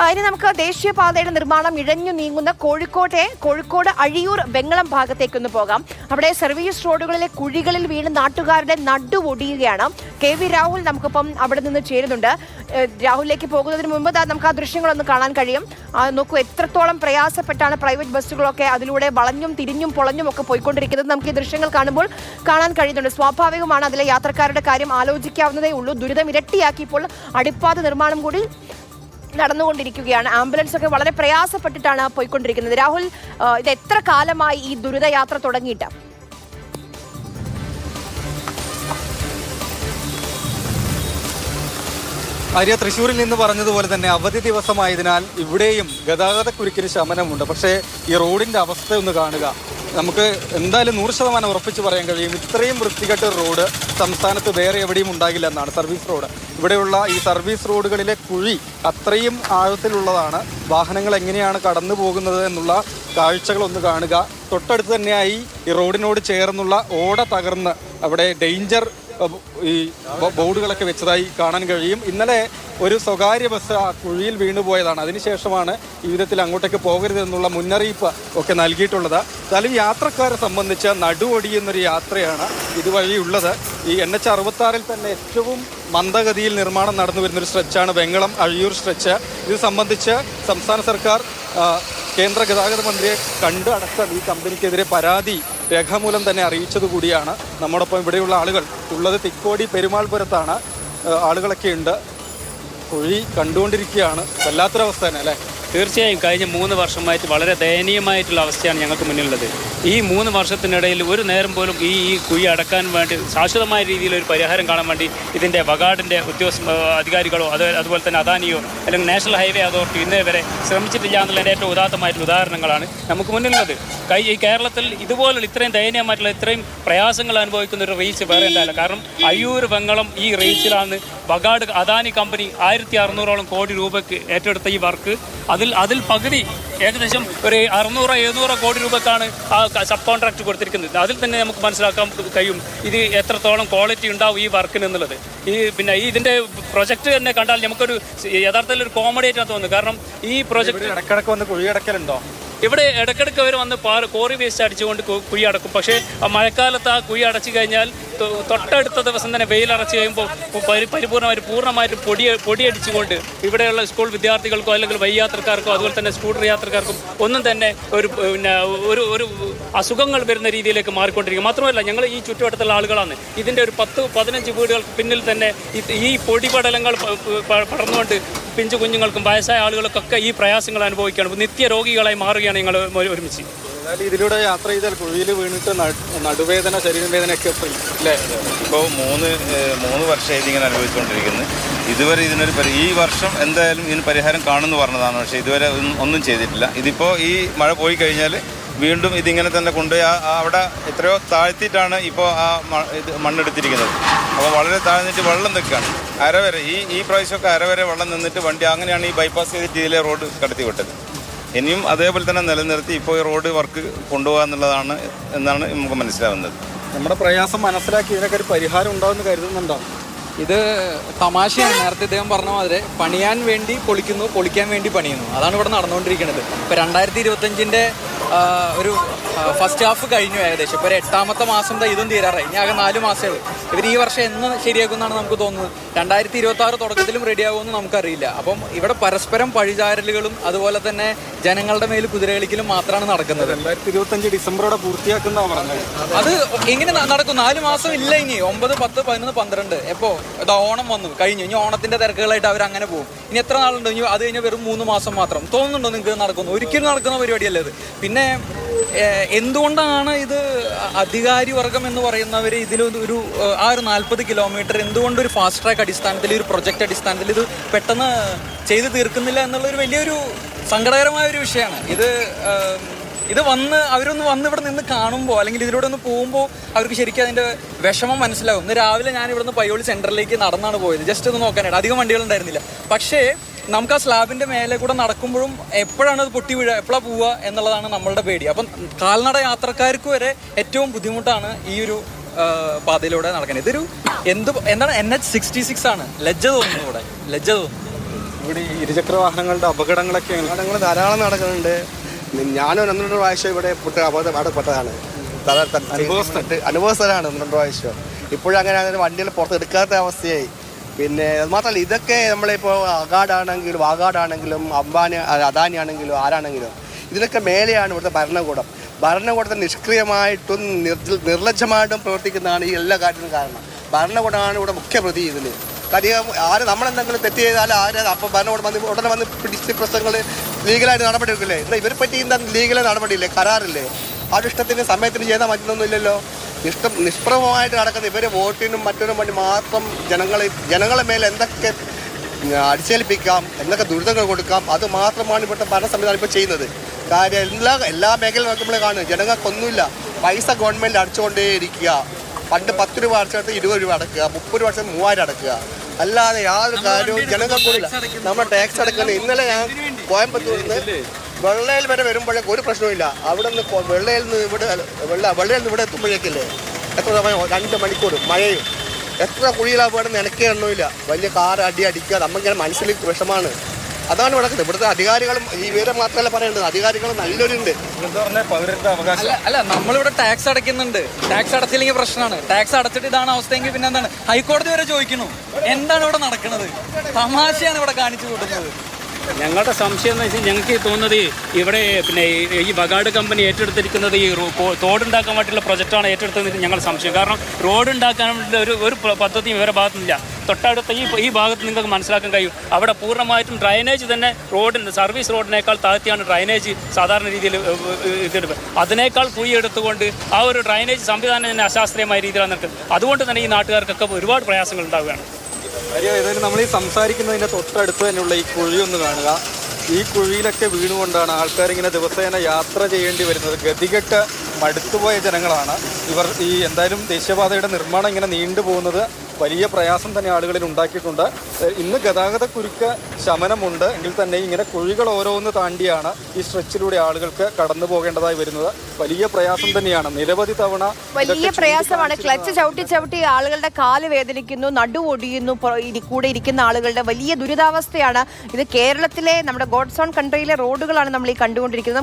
ഇനി നമുക്ക് ദേശീയപാതയുടെ നിർമ്മാണം ഇഴഞ്ഞു നീങ്ങുന്ന കോഴിക്കോട് അഴിയൂർ വെങ്ങളം ഭാഗത്തേക്കൊന്ന് പോകാം. അവിടെ സർവീസ് റോഡുകളിലെ കുഴികളിൽ വീണ് നാട്ടുകാരുടെ നടുവൊടിയുകയാണ്. KV രാഹുൽ നമുക്കിപ്പം അവിടെ നിന്ന് ചേരുന്നുണ്ട്. രാഹുലിലേക്ക് പോകുന്നതിന് മുമ്പ് നമുക്ക് ആ ദൃശ്യങ്ങളൊന്ന് കാണാൻ കഴിയും. നോക്കൂ, എത്രത്തോളം പ്രയാസപ്പെട്ടാണ് പ്രൈവറ്റ് ബസ്സുകളൊക്കെ അതിലൂടെ വളഞ്ഞും തിരിഞ്ഞും പൊളഞ്ഞും ഒക്കെ പോയിക്കൊണ്ടിരിക്കുന്നത്. നമുക്ക് ഈ ദൃശ്യങ്ങൾ കാണുമ്പോൾ കാണാൻ കഴിയുന്നുണ്ട്. സ്വാഭാവികമാണ്, അതിലെ യാത്രക്കാരുടെ കാര്യം ആലോചിക്കാവുന്നതേ ഉള്ളൂ. ദുരിതം ഇരട്ടിയാക്കിയപ്പോൾ അടിപ്പാത നിർമ്മാണം കൂടി നടന്നുകൊണ്ടിരിക്കുകയാണ്. ആംബുലൻസ് ഒക്കെ വളരെ പ്രയാസപ്പെട്ടിട്ടാണ് പോയിക്കൊണ്ടിരിക്കുന്നത്. രാഹുൽ, ഇത് എത്ര കാലമായി ഈ ദുരിതയാത്ര തുടങ്ങിയിട്ട്? ആര്യ, തൃശ്ശൂരിൽ നിന്ന് പറഞ്ഞതുപോലെ തന്നെ അവധി ദിവസമായതിനാൽ ഇവിടെയും ഗതാഗതക്കുരുക്കിന് ശമനമുണ്ട്. പക്ഷേ ഈ റോഡിൻ്റെ അവസ്ഥ ഒന്ന് കാണുക. നമുക്ക് എന്തായാലും 100% ഉറപ്പിച്ച് പറയാൻ കഴിയും, ഇത്രയും വൃത്തികെട്ട റോഡ് സംസ്ഥാനത്ത് വേറെ എവിടെയും ഉണ്ടാകില്ല എന്നാണ്. സർവീസ് റോഡ്, ഇവിടെയുള്ള ഈ സർവീസ് റോഡുകളിലെ കുഴി അത്രയും ആഴത്തിലുള്ളതാണ്. വാഹനങ്ങൾ എങ്ങനെയാണ് കടന്നു പോകുന്നത് എന്നുള്ള കാഴ്ചകളൊന്ന് കാണുക. തൊട്ടടുത്ത് തന്നെയായി ഈ റോഡിനോട് ചേർന്നുള്ള ഓട തകർന്ന് അവിടെ ഡേഞ്ചർ ഈ ബോർഡുകളൊക്കെ വെച്ചതായി കാണാൻ കഴിയും. ഇന്നലെ ഒരു സ്വകാര്യ ബസ് ആ കുഴിയിൽ വീണുപോയതാണ്. അതിനുശേഷമാണ് ഈ വിധത്തിൽ അങ്ങോട്ടേക്ക് പോകരുതെന്നുള്ള മുന്നറിയിപ്പ് ഒക്കെ നൽകിയിട്ടുള്ളത്. എന്നാലും യാത്രക്കാരെ സംബന്ധിച്ച് നടുവൊടിയുന്നൊരു യാത്രയാണ് ഇതുവഴിയുള്ളത്. ഈ NH 66 തന്നെ ഏറ്റവും മന്ദഗതിയിൽ നിർമ്മാണം നടന്നു വരുന്നൊരു സ്ട്രെച്ചാണ് വെങ്ങളം അഴിയൂർ സ്ട്രെച്ച്. ഇത് സംബന്ധിച്ച് സംസ്ഥാന സർക്കാർ കേന്ദ്ര ഗതാഗത മന്ത്രിയെ കണ്ട് അടക്കം ഈ കമ്പനിക്കെതിരെ പരാതി രേഖാമൂലം തന്നെ അറിയിച്ചത് കൂടിയാണ്. നമ്മോടൊപ്പം ഇവിടെയുള്ള ആളുകൾ ഉള്ളത് തിക്കോടി പെരുമാൾപുരത്താണ്. ആളുകളൊക്കെ ഉണ്ട്, കുഴി കണ്ടുകൊണ്ടിരിക്കുകയാണ്. വല്ലാത്തൊരവസ്ഥ തന്നെ അല്ലേ? തീർച്ചയായും കഴിഞ്ഞ 3 വർഷമായിട്ട് വളരെ ദയനീയമായിട്ടുള്ള അവസ്ഥയാണ് ഞങ്ങൾക്ക് മുന്നിലുള്ളത്. ഈ 3 വർഷത്തിനിടയിൽ ഒരു നേരം പോലും ഈ കുഴി അടക്കാൻ വേണ്ടി ശാശ്വതമായ രീതിയിൽ ഒരു പരിഹാരം കാണാൻ വേണ്ടി ഇതിൻ്റെ വകാടിൻ്റെ അധികാരികളോ അതുപോലെ തന്നെ അദാനിയോ അല്ലെങ്കിൽ നാഷണൽ ഹൈവേ അതോറിറ്റി ഇന്നേ വരെ ശ്രമിച്ചിട്ടില്ല എന്നുള്ളതിൻ്റെ ഏറ്റവും ഉദാത്തമായിട്ടുള്ള ഉദാഹരണങ്ങളാണ് നമുക്ക് മുന്നിലുള്ളത്. ഈ കേരളത്തിൽ ഇതുപോലുള്ള ഇത്രയും ദയനീയമായിട്ടുള്ള ഇത്രയും പ്രയാസങ്ങൾ അനുഭവിക്കുന്ന ഒരു റീച്ച് വേറെ ഉണ്ടായില്ല. കാരണം അഴിയൂർ വെങ്ങളം ഈ റീച്ചിലാണ് വകാട് അദാനി കമ്പനി 1600 കോടി രൂപയ്ക്ക് ഏറ്റെടുത്ത ഈ വർക്ക്. അതിൽ പകുതി ഏകദേശം ഒരു 600-700 കോടി രൂപക്കാണ് ആ സബ് കോൺട്രാക്ട് കൊടുത്തിരിക്കുന്നത്. അതിൽ തന്നെ നമുക്ക് മനസ്സിലാക്കാൻ കഴിയും ഇത് എത്രത്തോളം ക്വാളിറ്റി ഉണ്ടാവും ഈ വർക്കിന് എന്നുള്ളത്. പിന്നെ ഇതിൻ്റെ പ്രൊജക്ട് തന്നെ കണ്ടാൽ നമുക്കൊരു യഥാർത്ഥത്തിൽ ഒരു കോമഡിയായിട്ടാണ് തോന്നുന്നത്. കാരണം ഈ പ്രൊജക്ട് ഇടക്കിടക്ക് വന്ന് കുഴി അടക്കലുണ്ടോ? ഇവിടെ ഇടയ്ക്കിടയ്ക്ക് അവർ വന്ന് കോറി വേസ്റ്റ് അടിച്ചുകൊണ്ട് കുഴി അടക്കും. പക്ഷേ മഴക്കാലത്ത് ആ കുഴി അടച്ചു കഴിഞ്ഞാൽ തൊട്ടടുത്ത ദിവസം തന്നെ വെയിലടച്ച് കഴിയുമ്പോൾ പൂർണ്ണമായിട്ടും പൊടിയടിച്ചുകൊണ്ട് ഇവിടെയുള്ള സ്കൂൾ വിദ്യാർത്ഥികൾക്കോ അല്ലെങ്കിൽ വൈയാത്രക്കാർക്കോ അതുപോലെ തന്നെ സ്കൂട്ടർ യാത്രക്കാർക്കും ഒന്നും തന്നെ ഒരു അസുഖങ്ങൾ വരുന്ന രീതിയിലേക്ക് മാറിക്കൊണ്ടിരിക്കും. മാത്രമല്ല, ഞങ്ങൾ ഈ ചുറ്റുവട്ടത്തുള്ള ആളുകളാണ്. ഇതിൻ്റെ ഒരു 10-15 വീടുകൾക്ക് പിന്നിൽ തന്നെ ഈ പൊടിപടലങ്ങൾ പടർന്നുകൊണ്ട് പിഞ്ചു കുഞ്ഞുങ്ങൾക്കും വയസ്സായ ആളുകൾക്കൊക്കെ ഈ പ്രയാസങ്ങൾ അനുഭവിക്കുകയാണ്. നിത്യരോഗികളായി മാറുകയാണ് ഞങ്ങൾ ഒരുമിച്ച്. ഇതിലൂടെ യാത്ര ചെയ്താൽ കുഴിയിൽ വീണിട്ട് നടുവേദന, ശരീരവേദനയൊക്കെ അല്ലേ? ഇപ്പോൾ 3 വർഷമായിട്ട് ഇങ്ങനെ അനുഭവിച്ചുകൊണ്ടിരിക്കുന്നത്. ഇതുവരെ ഈ വർഷം എന്തായാലും ഇതിന് പരിഹാരം കാണുമെന്ന് പറഞ്ഞതാണ്. പക്ഷേ ഇതുവരെ ഒന്നും ചെയ്തിട്ടില്ല. ഇതിപ്പോൾ ഈ മഴ പോയി കഴിഞ്ഞാൽ വീണ്ടും ഇതിങ്ങനെ തന്നെ കൊണ്ടുപോയി അവിടെ എത്രയോ താഴ്ത്തിയിട്ടാണ് ഇപ്പോൾ ഇത് മണ്ണെടുത്തിരിക്കുന്നത്. അപ്പോൾ വളരെ താഴ്ന്നിട്ട് വെള്ളം നിൽക്കുകയാണ്. അരവരെ ഈ പ്രാവശ്യമൊക്കെ അരവരെ വെള്ളം നിന്നിട്ട് വണ്ടി അങ്ങനെയാണ് ഈ ബൈപ്പാസ് ചെയ്തിട്ട് ഇതിലെ റോഡ് കടത്തി വിട്ടത്. ഇനിയും അതേപോലെ തന്നെ നിലനിർത്തി ഇപ്പോൾ ഈ റോഡ് വർക്ക് കൊണ്ടുപോകുക എന്നുള്ളതാണ് എന്നാണ് നമുക്ക് മനസ്സിലാവുന്നത്. നമ്മുടെ പ്രയാസം മനസ്സിലാക്കി ഇതിനൊക്കെ ഒരു പരിഹാരം ഉണ്ടാവുമെന്ന് കരുതുന്നുണ്ടോ? ഇത് തമാശയാണ്. നേരത്തെ ഇദ്ദേഹം പറഞ്ഞ മാതിരി പണിയാൻ വേണ്ടി പൊളിക്കുന്നു, പൊളിക്കാൻ വേണ്ടി പണിയുന്നു. അതാണ് ഇവിടെ നടന്നുകൊണ്ടിരിക്കുന്നത്. ഇപ്പോൾ 2025-ന്റെ ഒരു ഫസ്റ്റ് ഹാഫ് കഴിഞ്ഞു ഏകദേശം. ഇപ്പോൾ ഒരു 8ാമത്തെ മാസം ഇതും തീരാറായി. ഇനി ആകെ 4 മാസമേ ഉള്ളൂ. ഇവർ ഈ വർഷം എന്ന് ശരിയാക്കുമെന്നാണ് നമുക്ക് തോന്നുന്നത്. 2026 തുടക്കത്തിലും റെഡിയാകുമെന്ന് നമുക്കറിയില്ല. അപ്പം ഇവിടെ പരസ്പരം പഴിചാരലുകളും അതുപോലെ തന്നെ ജനങ്ങളുടെ മേൽ കുതിരകളിക്കലും മാത്രമാണ് നടക്കുന്നത്. 2025 ഡിസംബറോടെ പൂർത്തിയാക്കുന്ന പറഞ്ഞത്. അത് എങ്ങനെ നടക്കും? 4 മാസം ഇല്ല. ഇനി 9, 10, 11, 12 എപ്പോൾ ഓണം വന്നു കഴിഞ്ഞു. ഇനി ഓണത്തിന്റെ തിരക്കുകളായിട്ട് അവർ അങ്ങനെ പോകും. ഇനി എത്ര നാളുണ്ടോ? ഇനി അത് കഴിഞ്ഞാൽ വെറും 3 മാസം മാത്രം. തോന്നുന്നുണ്ടോ നിങ്ങൾക്ക് നടക്കുന്നു? ഒരിക്കലും നടക്കുന്ന പരിപാടിയല്ല ഇത്. പിന്നെ എന്തുകൊണ്ടാണ് ഇത് അധികാരി വർഗം എന്ന് പറയുന്നവർ ഇതിലൊരു ആ ഒരു 40 കിലോമീറ്റർ എന്തുകൊണ്ടൊരു ഫാസ്റ്റ് ട്രാക്ക് അടിസ്ഥാനത്തിൽ ഒരു പ്രൊജക്ട് അടിസ്ഥാനത്തിൽ ഇത് പെട്ടെന്ന് ചെയ്ത് തീർക്കുന്നില്ല എന്നുള്ളൊരു വലിയൊരു സങ്കടകരമായ ഒരു വിഷയമാണ്. അവരൊന്ന് വന്ന് ഇവിടെ നിന്ന് കാണുമ്പോൾ അല്ലെങ്കിൽ ഇതിലൂടെ ഒന്ന് പോകുമ്പോൾ അവർക്ക് ശരിക്കും അതിൻ്റെ വിഷമം മനസ്സിലാവും. ഇന്ന് രാവിലെ ഞാൻ ഇവിടുന്ന് പയ്യോളി സെൻറ്ററിലേക്ക് നടന്നാണ് പോയത്, ജസ്റ്റ് ഒന്ന് നോക്കാനായിട്ട്. അധികം വണ്ടികളുണ്ടായിരുന്നില്ല. പക്ഷേ നമുക്ക് ആ സ്ലാബിൻ്റെ മേലെ കൂടെ നടക്കുമ്പോഴും എപ്പോഴാണ് അത് പൊട്ടി വീഴുക, എപ്പോഴാണ് പോവുക എന്നുള്ളതാണ് നമ്മളുടെ പേടി. അപ്പം കാൽനട യാത്രക്കാർക്ക് വരെ ഏറ്റവും ബുദ്ധിമുട്ടാണ് ഈ ഒരു പാതയിലൂടെ നടക്കുന്നത്. ഇതൊരു എന്താണ് NH 66 ആണ്. ലജ്ജ തോന്നുന്നു. ഇവിടെ ലജ്ജ തോന്നുന്നു. ഇവിടെ ഈ ഇരുചക്ര വാഹനങ്ങളുടെ അപകടങ്ങളൊക്കെ അപകടങ്ങൾ ധാരാളം നടക്കുന്നുണ്ട്. ഞാനും 1-2 പ്രാവശ്യം ഇവിടെ അപകടപ്പെട്ടതാണ്. അനുഭവസ്ഥരാണ് 1-2 പ്രാവശ്യം. ഇപ്പോഴും അങ്ങനെ വണ്ടികൾ പുറത്തെടുക്കാത്ത അവസ്ഥയായി. പിന്നെ അത് മാത്രമല്ല, ഇതൊക്കെ നമ്മളിപ്പോൾ വാഗാടാണെങ്കിലും അദാനി ആണെങ്കിലും ആരാണെങ്കിലും ഇതിനൊക്കെ മേലെയാണ് ഇവിടുത്തെ ഭരണകൂടത്തെ നിഷ്ക്രിയമായിട്ടും നിർലജ്ജമായിട്ടും പ്രവർത്തിക്കുന്നതാണ് ഈ എല്ലാ കാര്യത്തിനും കാരണം. ഭരണകൂടമാണ് ഇവിടെ മുഖ്യ പ്രതി ഇതിൽ. കാര്യം നമ്മളെന്തെങ്കിലും തെറ്റ് ചെയ്താൽ അപ്പം ഭരണകൂടം ഉടനെ വന്ന് പിടിച്ച് പ്രശ്നങ്ങൾ ലീഗലായിട്ട് നടപടി എടുക്കില്ലേ? എന്നാൽ ഇവരെ പറ്റി എന്താ ലീഗലായി നടപടിയില്ലേ? കരാറില്ലേ? അവരുടെ ഇഷ്ടത്തിന് സമയത്തിന് ചെയ്താൽ മറ്റൊന്നുമില്ലല്ലോ. നിഷ്പ്രഭമായിട്ട് നടക്കുന്ന ഇവരെ വോട്ടിനും മറ്റൊന്നും വേണ്ടി മാത്രം ജനങ്ങളെ മേലെ എന്തൊക്കെ അടിച്ചേൽപ്പിക്കാം, എന്തൊക്കെ ദുരിതങ്ങൾ കൊടുക്കാം, അത് മാത്രമാണ് ഇവിടുത്തെ ഭരണ സംവിധാനം ഇപ്പോൾ ചെയ്യുന്നത്. കാര്യം എല്ലാ മേഖലയിൽ നോക്കുമ്പോഴേ കാണുന്നത് ജനങ്ങൾക്കൊന്നുമില്ല. പൈസ ഗവൺമെൻറ് അടച്ചുകൊണ്ടേ ഇരിക്കുക. പണ്ട് 10 രൂപ അടച്ചെടുത്ത് 20 രൂപ അടക്കുക, 30 രൂപ അടച്ചത് 3000 അടക്കുക. അല്ലാതെ യാതൊരു കാര്യവും ജനങ്ങൾക്കില്ല. നമ്മൾ ടാക്സ് അടക്കുന്നത്. ഇന്നലെ ഞാൻ കോയമ്പത്തൂരിൽ നിന്ന് വെള്ളയിൽ വരെ വരുമ്പോഴേക്കും ഒരു പ്രശ്നമില്ല. അവിടെ നിന്ന് വെള്ളയിൽ നിന്ന് ഇവിടെ എത്തുമ്പോഴേക്കില്ലേ എത്ര സമയം? 2 മണിക്കൂർ മഴയും. എത്ര കുഴിയിലാണ് പോകണമെന്ന് എനിക്കേ എണ്ണമില്ല. വലിയ കാർ അടിക്കുക. നമുക്കിങ്ങനെ മനസ്സിൽ വിഷമാണ്. അതാണ് നടക്കുന്നത്. ഇവിടുത്തെ അധികാരികളും ഈ വിവരം മാത്രമല്ല പറയേണ്ടത്, അധികാരികളും നല്ലൊരുണ്ട്. പൗരന്റെ അവകാശം അല്ല, നമ്മളിവിടെ ടാക്സ് അടയ്ക്കുന്നുണ്ട്. ടാക്സ് അടച്ചില്ലെങ്കിൽ പ്രശ്നമാണ്. ടാക്സ് അടച്ചിട്ട് ഇതാണ് അവസ്ഥയെങ്കിൽ പിന്നെ എന്താണ്? ഹൈക്കോടതി വരെ ചോദിക്കണു എന്താണ് ഇവിടെ നടക്കുന്നത്? തമാശയാണ് ഇവിടെ കാണിച്ചു കൂട്ടുന്നത്. ഞങ്ങളുടെ സംശയം എന്ന് വെച്ചാൽ ഞങ്ങൾക്ക് തോന്നുന്നത് ഇവിടെ പിന്നെ ഈ ബഗാഡ് കമ്പനി ഏറ്റെടുത്തിരിക്കുന്നത് ഈ തോടുണ്ടാക്കാൻ വേണ്ടിയുള്ള പ്രൊജക്റ്റാണ് ഏറ്റെടുത്തത് ഞങ്ങളുടെ സംശയം. കാരണം റോഡ് ഉണ്ടാക്കാൻ ഒരു പദ്ധതിയും ഇവരുടെ ഭാഗത്തുനിന്നില്ല. തൊട്ടടുത്ത ഈ ഭാഗത്ത് നിങ്ങൾക്ക് മനസ്സിലാക്കാൻ കഴിയും. അവിടെ പൂർണ്ണമായിട്ടും ഡ്രൈനേജ് തന്നെ സർവീസ് റോഡിനേക്കാൾ താഴ്ത്തിയാണ് ഡ്രൈനേജ് സാധാരണ രീതിയിൽ ഇതെടുക്കുക. അതിനേക്കാൾ കുഴിയെടുത്തുകൊണ്ട് ആ ഒരു ഡ്രൈനേജ് സംവിധാനം തന്നെ അശാസ്ത്രീയമായ രീതിയിലാണ് നടക്കുന്നത്. അതുകൊണ്ട് തന്നെ ഈ നാട്ടുകാർക്കൊക്കെ ഒരുപാട് പ്രയാസങ്ങൾ ഉണ്ടാവുകയാണ്. ഏതായാലും നമ്മൾ ഈ സംസാരിക്കുന്നതിൻ്റെ തൊട്ടടുത്ത് തന്നെയുള്ള ഈ കുഴി ഒന്ന് കാണുക. ഈ കുഴിയിലൊക്കെ വീണുകൊണ്ടാണ് ആൾക്കാരിങ്ങനെ ദിവസേന യാത്ര ചെയ്യേണ്ടി വരുന്നത്. ഗതികെട്ട് മടുത്തുപോയ ജനങ്ങളാണ് ഇവർ. എന്തായാലും ദേശീയപാതയുടെ നിർമ്മാണം ഇങ്ങനെ നീണ്ടുപോകുന്നത് വലിയ പ്രയാസം തന്നെ ആളുകളിൽ ഉണ്ടാക്കിയിട്ടുണ്ട്. ഇന്ന് ഗതാഗത കുരുക്ക് ശമനമുണ്ട് എങ്കിൽ തന്നെ ഇങ്ങനെ കുഴികൾ ഓരോന്ന് താണ്ടിയാണ് ഈ സ്ട്രെച്ചിലൂടെ ആളുകൾക്ക് കടന്നു പോകേണ്ടതായി വരുന്നത്. വലിയ പ്രയാസം തന്നെയാണ്. നിരവധി തവണ വലിയ പ്രയാസമാണ്. ക്ലച്ച് ചവിട്ടി ആളുകളുടെ കാല് വേദനിക്കുന്നു, നടു ഒടിയുന്നു. കൂടെ ഇരിക്കുന്ന ആളുകളുടെ വലിയ ദുരിതാവസ്ഥയാണ് ഇത്. കേരളത്തിലെ നമ്മുടെ ഗോഡ്സ് ഓൺ കൺട്രിയിലെ റോഡുകളാണ് നമ്മൾ ഈ കണ്ടുകൊണ്ടിരിക്കുന്നത്.